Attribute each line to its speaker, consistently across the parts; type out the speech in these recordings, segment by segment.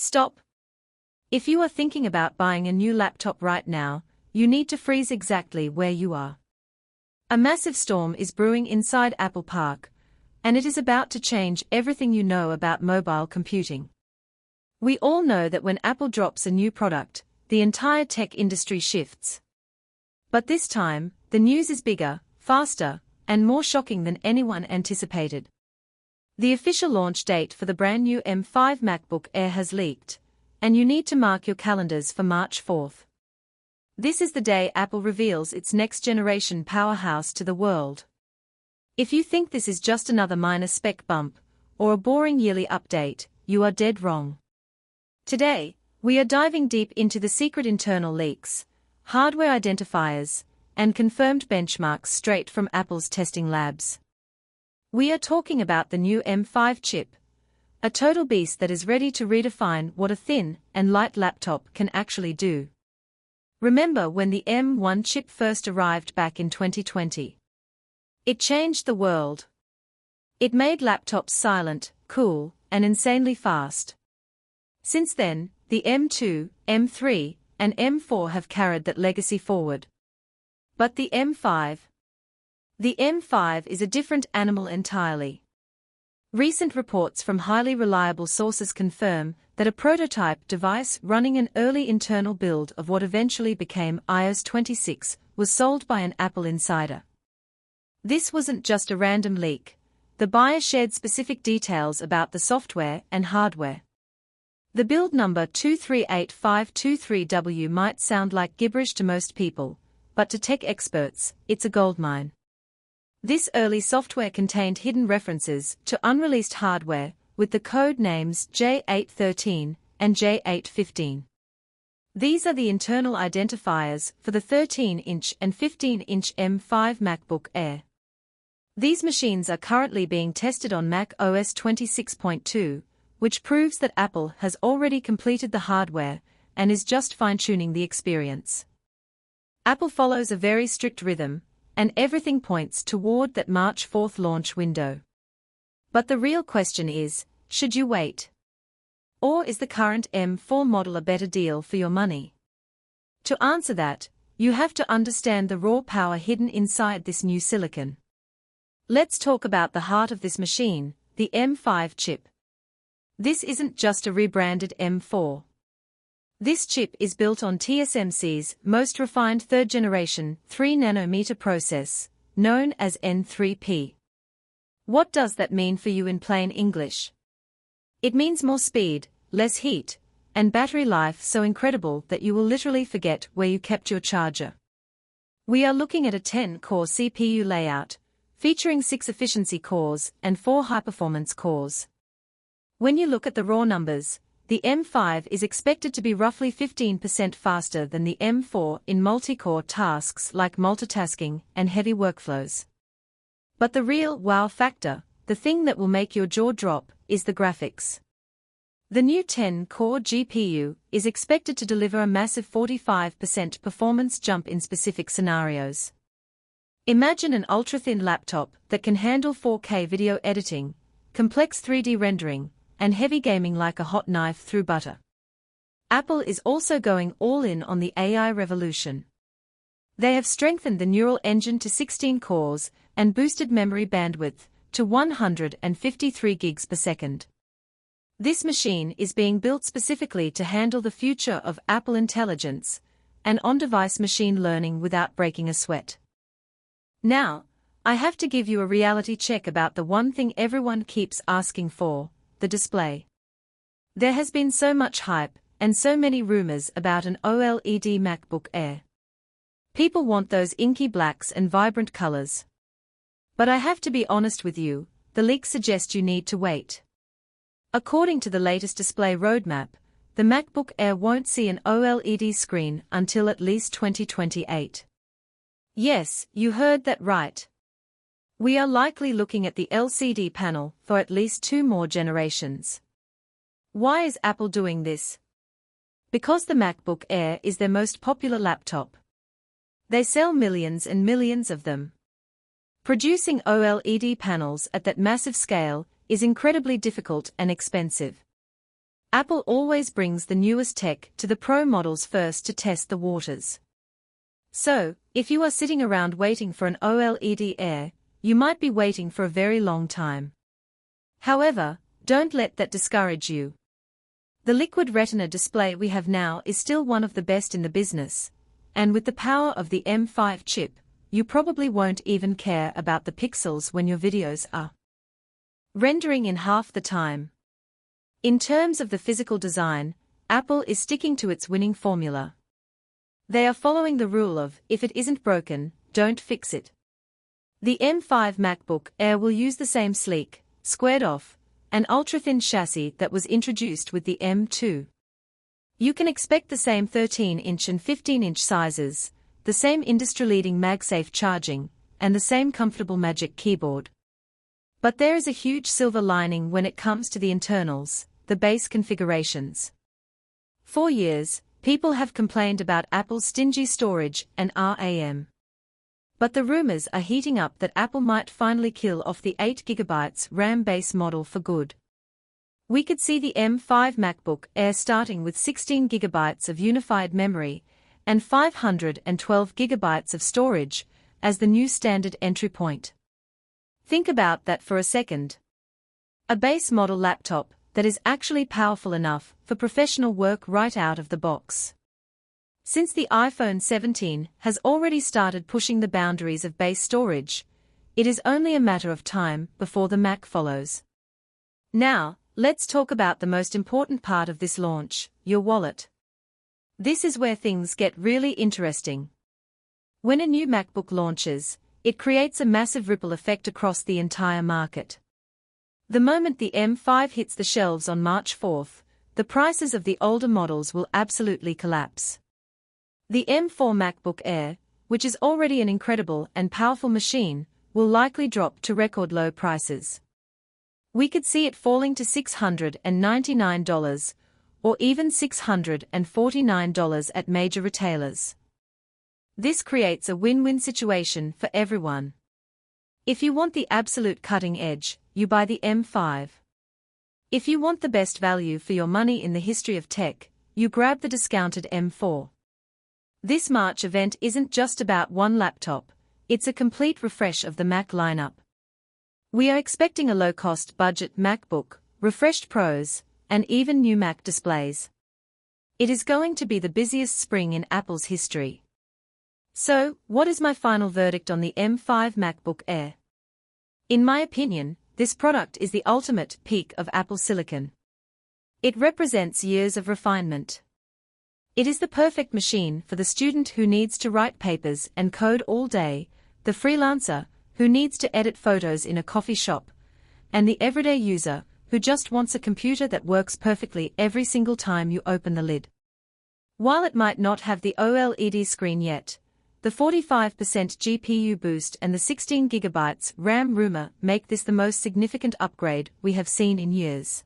Speaker 1: Stop. If you are thinking about buying a new laptop right now, you need to freeze exactly where you are. A massive storm is brewing inside Apple Park, and it is about to change everything you know about mobile computing. We all know that when Apple drops a new product, the entire tech industry shifts. But this time, the news is bigger, faster, and more shocking than anyone anticipated. The official launch date for the brand new M5 MacBook Air has leaked, and you need to mark your calendars for March 4th. This is the day Apple reveals its next-generation powerhouse to the world. If you think this is just another minor spec bump, or a boring yearly update, you are dead wrong. Today, we are diving deep into the secret internal leaks, hardware identifiers, and confirmed benchmarks straight from Apple's testing labs. We are talking about the new M5 chip, a total beast that is ready to redefine what a thin and light laptop can actually do. Remember when the M1 chip first arrived back in 2020? It changed the world. It made laptops silent, cool, and insanely fast. Since then, the M2, M3, and M4 have carried that legacy forward. But the M5? The M5 is a different animal entirely. Recent reports from highly reliable sources confirm that a prototype device running an early internal build of what eventually became iOS 26 was sold by an Apple insider. This wasn't just a random leak. The buyer shared specific details about the software and hardware. The build number 238523W might sound like gibberish to most people, but to tech experts, it's a goldmine. This early software contained hidden references to unreleased hardware, with the code names J813 and J815. These are the internal identifiers for the 13-inch and 15-inch M5 MacBook Air. These machines are currently being tested on Mac OS 26.2, which proves that Apple has already completed the hardware and is just fine-tuning the experience. Apple follows a very strict rhythm, and everything points toward that March 4th launch window. But the real question is, should you wait? Or is the current M4 model a better deal for your money? To answer that, you have to understand the raw power hidden inside this new silicon. Let's talk about the heart of this machine, the M5 chip. This isn't just a rebranded M4. This chip is built on TSMC's most refined third-generation 3nm process, known as N3P. What does that mean for you in plain English? It means more speed, less heat, and battery life so incredible that you will literally forget where you kept your charger. We are looking at a 10-core CPU layout, featuring 6 efficiency cores and 4 high-performance cores. When you look at the raw numbers, the M5 is expected to be roughly 15% faster than the M4 in multi-core tasks like multitasking and heavy workflows. But the real wow factor, the thing that will make your jaw drop, is the graphics. The new 10-core GPU is expected to deliver a massive 45% performance jump in specific scenarios. Imagine an ultra-thin laptop that can handle 4K video editing, complex 3D rendering, and heavy gaming like a hot knife through butter. Apple is also going all in on the AI revolution. They have strengthened the neural engine to 16 cores and boosted memory bandwidth to 153 gigs per second. This machine is being built specifically to handle the future of Apple Intelligence and on-device machine learning without breaking a sweat. Now, I have to give you a reality check about the one thing everyone keeps asking for: the display. There has been so much hype and so many rumors about an OLED MacBook Air. People want those inky blacks and vibrant colors. But I have to be honest with you, the leaks suggest you need to wait. According to the latest display roadmap, the MacBook Air won't see an OLED screen until at least 2028. Yes, you heard that right. We are likely looking at the LCD panel for at least 2 more generations. Why is Apple doing this? Because the MacBook Air is their most popular laptop. They sell millions and millions of them. Producing OLED panels at that massive scale is incredibly difficult and expensive. Apple always brings the newest tech to the Pro models first to test the waters. So, if you are sitting around waiting for an OLED Air, you might be waiting for a very long time. However, don't let that discourage you. The liquid retina display we have now is still one of the best in the business, and with the power of the M5 chip, you probably won't even care about the pixels when your videos are rendering in half the time. In terms of the physical design, Apple is sticking to its winning formula. They are following the rule of, if it isn't broken, don't fix it. The M5 MacBook Air will use the same sleek, squared-off, and ultra-thin chassis that was introduced with the M2. You can expect the same 13-inch and 15-inch sizes, the same industry-leading MagSafe charging, and the same comfortable Magic Keyboard. But there is a huge silver lining when it comes to the internals, the base configurations. For years, people have complained about Apple's stingy storage and RAM. But the rumors are heating up that Apple might finally kill off the 8GB RAM base model for good. We could see the M5 MacBook Air starting with 16GB of unified memory and 512GB of storage as the new standard entry point. Think about that for a second. A base model laptop that is actually powerful enough for professional work right out of the box. Since the iPhone 17 has already started pushing the boundaries of base storage, it is only a matter of time before the Mac follows. Now, let's talk about the most important part of this launch, your wallet. This is where things get really interesting. When a new MacBook launches, it creates a massive ripple effect across the entire market. The moment the M5 hits the shelves on March 4th, the prices of the older models will absolutely collapse. The M4 MacBook Air, which is already an incredible and powerful machine, will likely drop to record low prices. We could see it falling to $699 or even $649 at major retailers. This creates a win-win situation for everyone. If you want the absolute cutting edge, you buy the M5. If you want the best value for your money in the history of tech, you grab the discounted M4. This March event isn't just about one laptop, it's a complete refresh of the Mac lineup. We are expecting a low-cost budget MacBook, refreshed Pros, and even new Mac displays. It is going to be the busiest spring in Apple's history. So, what is my final verdict on the M5 MacBook Air? In my opinion, this product is the ultimate peak of Apple Silicon. It represents years of refinement. It is the perfect machine for the student who needs to write papers and code all day, the freelancer who needs to edit photos in a coffee shop, and the everyday user who just wants a computer that works perfectly every single time you open the lid. While it might not have the OLED screen yet, the 45% GPU boost and the 16GB RAM rumor make this the most significant upgrade we have seen in years.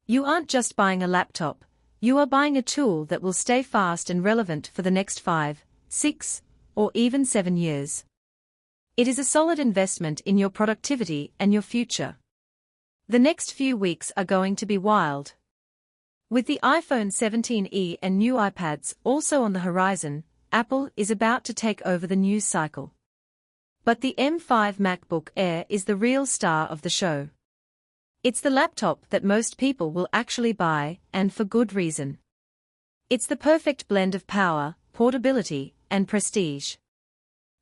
Speaker 1: You aren't just buying a laptop, you are buying a tool that will stay fast and relevant for the next 5, 6, or even 7 years. It is a solid investment in your productivity and your future. The next few weeks are going to be wild. With the iPhone 17e and new iPads also on the horizon, Apple is about to take over the news cycle. But the M5 MacBook Air is the real star of the show. It's the laptop that most people will actually buy, and for good reason. It's the perfect blend of power, portability, and prestige.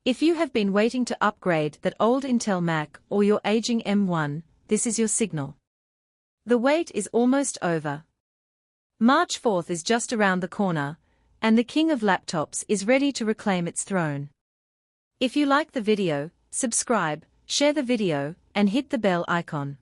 Speaker 1: If you have been waiting to upgrade that old Intel Mac or your aging M1, this is your signal. The wait is almost over. March 4th is just around the corner, and the king of laptops is ready to reclaim its throne. If you like the video, subscribe, share the video, and hit the bell icon.